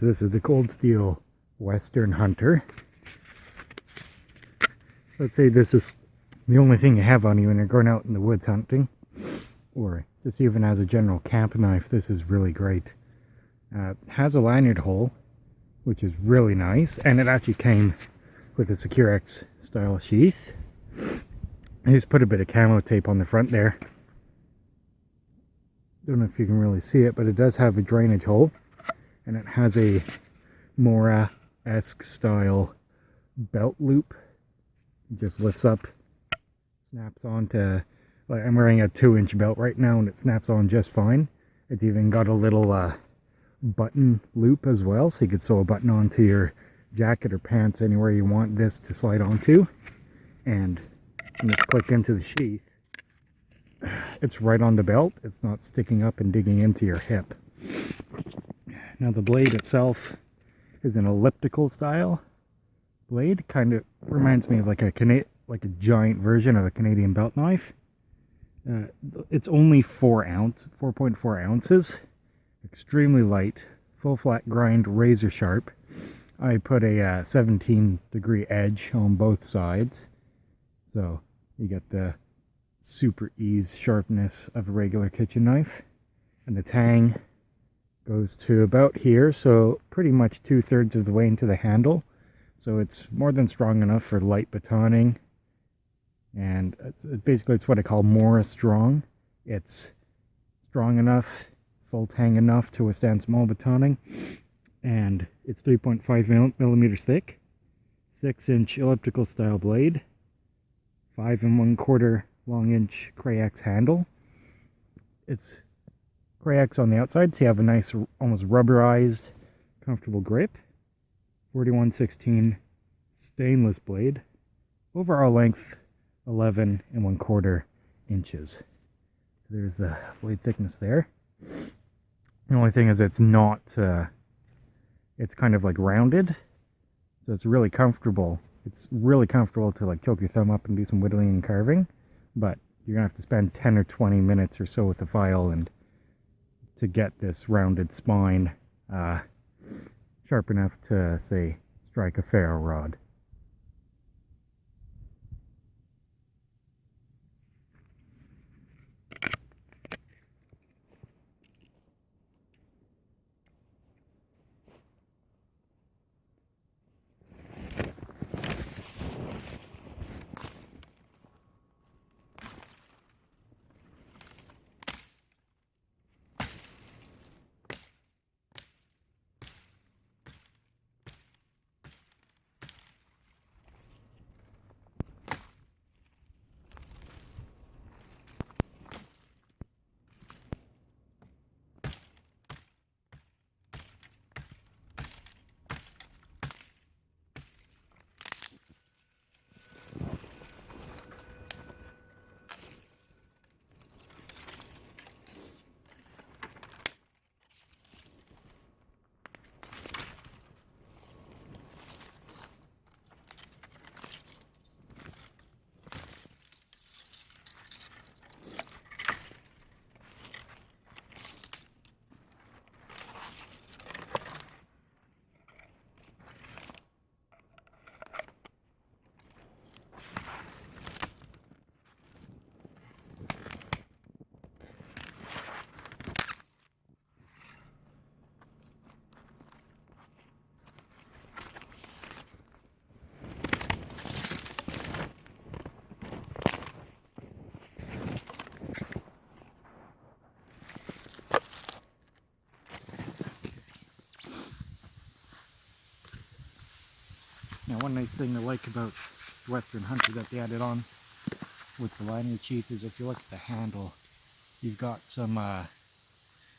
so this is the Cold Steel Western Hunter. Let's say this is the only thing you have on you when you're going out in the woods hunting, or just even as a general camp knife. This is really great. Has a lanyard hole, which is really nice, and it actually came with a Secure-X style sheath. I just put a bit of camo tape on the front there. Don't know if you can really see it, but it does have a drainage hole, and it has a mora-esque style belt loop. It just lifts up, snaps onto, like I'm wearing a 2-inch belt right now, and it snaps on just fine. It's even got a little button loop as well, so you could sew a button onto your jacket or pants anywhere you want this to slide onto. And when you click into the sheath, it's right on the belt. It's not sticking up and digging into your hip. Now the blade itself is an elliptical style blade. Kind of reminds me of like a giant version of a Canadian belt knife. It's only 4.4 ounces. Extremely light, full flat grind, razor sharp. I put a 17-degree edge on both sides, so you get the super ease sharpness of a regular kitchen knife. And the tang goes to about here, so pretty much 2/3 of the way into the handle. So it's more than strong enough for light batoning, and basically it's what I call mora strong. It's strong enough, full tang enough to withstand small batoning, and it's 3.5 millimeters thick, 6-inch elliptical style blade, 5 1/4 long inch Cray-X handle. It's Cray-X on the outside, so you have a nice, almost rubberized, comfortable grip. 41/16 stainless blade. Overall length 11 1/4 inches. There's the blade thickness there. The only thing is it's not, it's kind of like rounded, so it's really comfortable. It's really comfortable to like choke your thumb up and do some whittling and carving, but you're gonna have to spend 10 or 20 minutes or so with the file and to get this rounded spine sharp enough to, say, strike a ferro rod. Now, one nice thing I like about the Western Hunter that they added on with the lanyard sheath is if you look at the handle, you've got some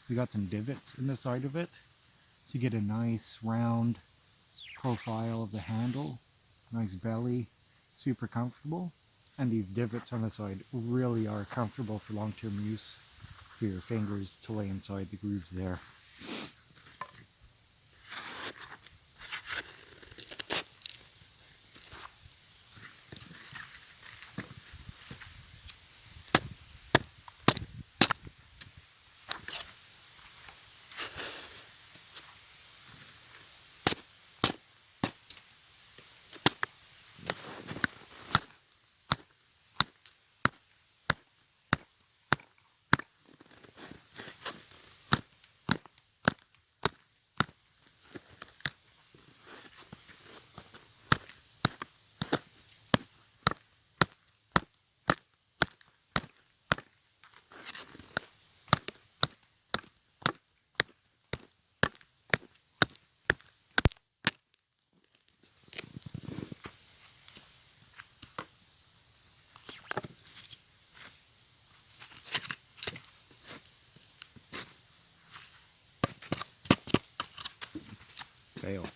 divots in the side of it, so you get a nice round profile of the handle, nice belly, super comfortable. And these divots on the side really are comfortable for long-term use for your fingers to lay inside the grooves there. fail.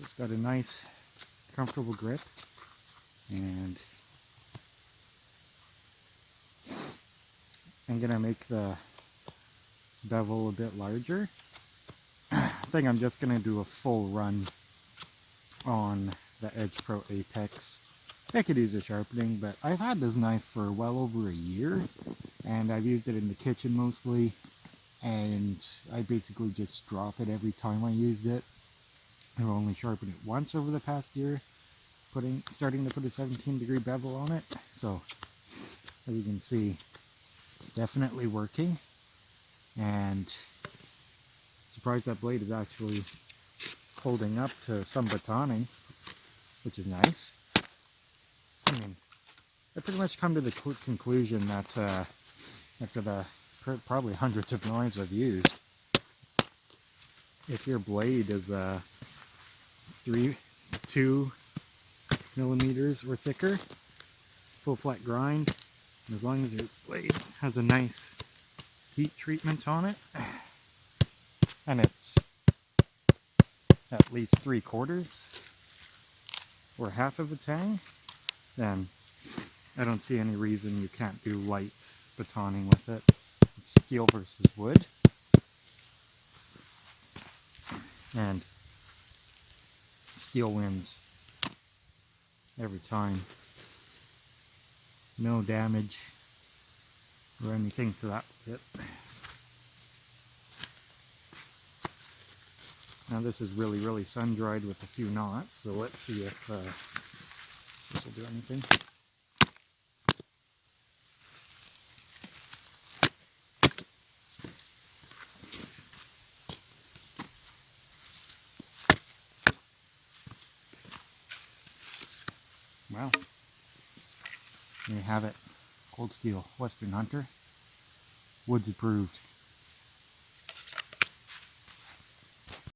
It's got a nice, comfortable grip, and I'm gonna make the bevel a bit larger. I think I'm just gonna do a full run on the Edge Pro Apex. I could use a sharpening, but I've had this knife for well over a year, and I've used it in the kitchen mostly, and I basically just drop it every time I used it. I've only sharpened it once over the past year, starting to put a 17-degree bevel on it. So as you can see, it's definitely working, and surprised that blade is actually holding up to some batoning, which is nice. I mean, I pretty much come to the conclusion that after the probably hundreds of knives I've used, if your blade is 2 millimeters or thicker, full flat grind, and as long as your blade has a nice heat treatment on it, and it's at least 3/4 or half of a tang, then I don't see any reason you can't do light batoning with it. It's steel versus wood, and steel wins every time. No damage or anything to that tip. Now this is really sun dried with a few knots, so let's see if this will do anything. Well, there you have it. Cold steel Western Hunter. Woods approved.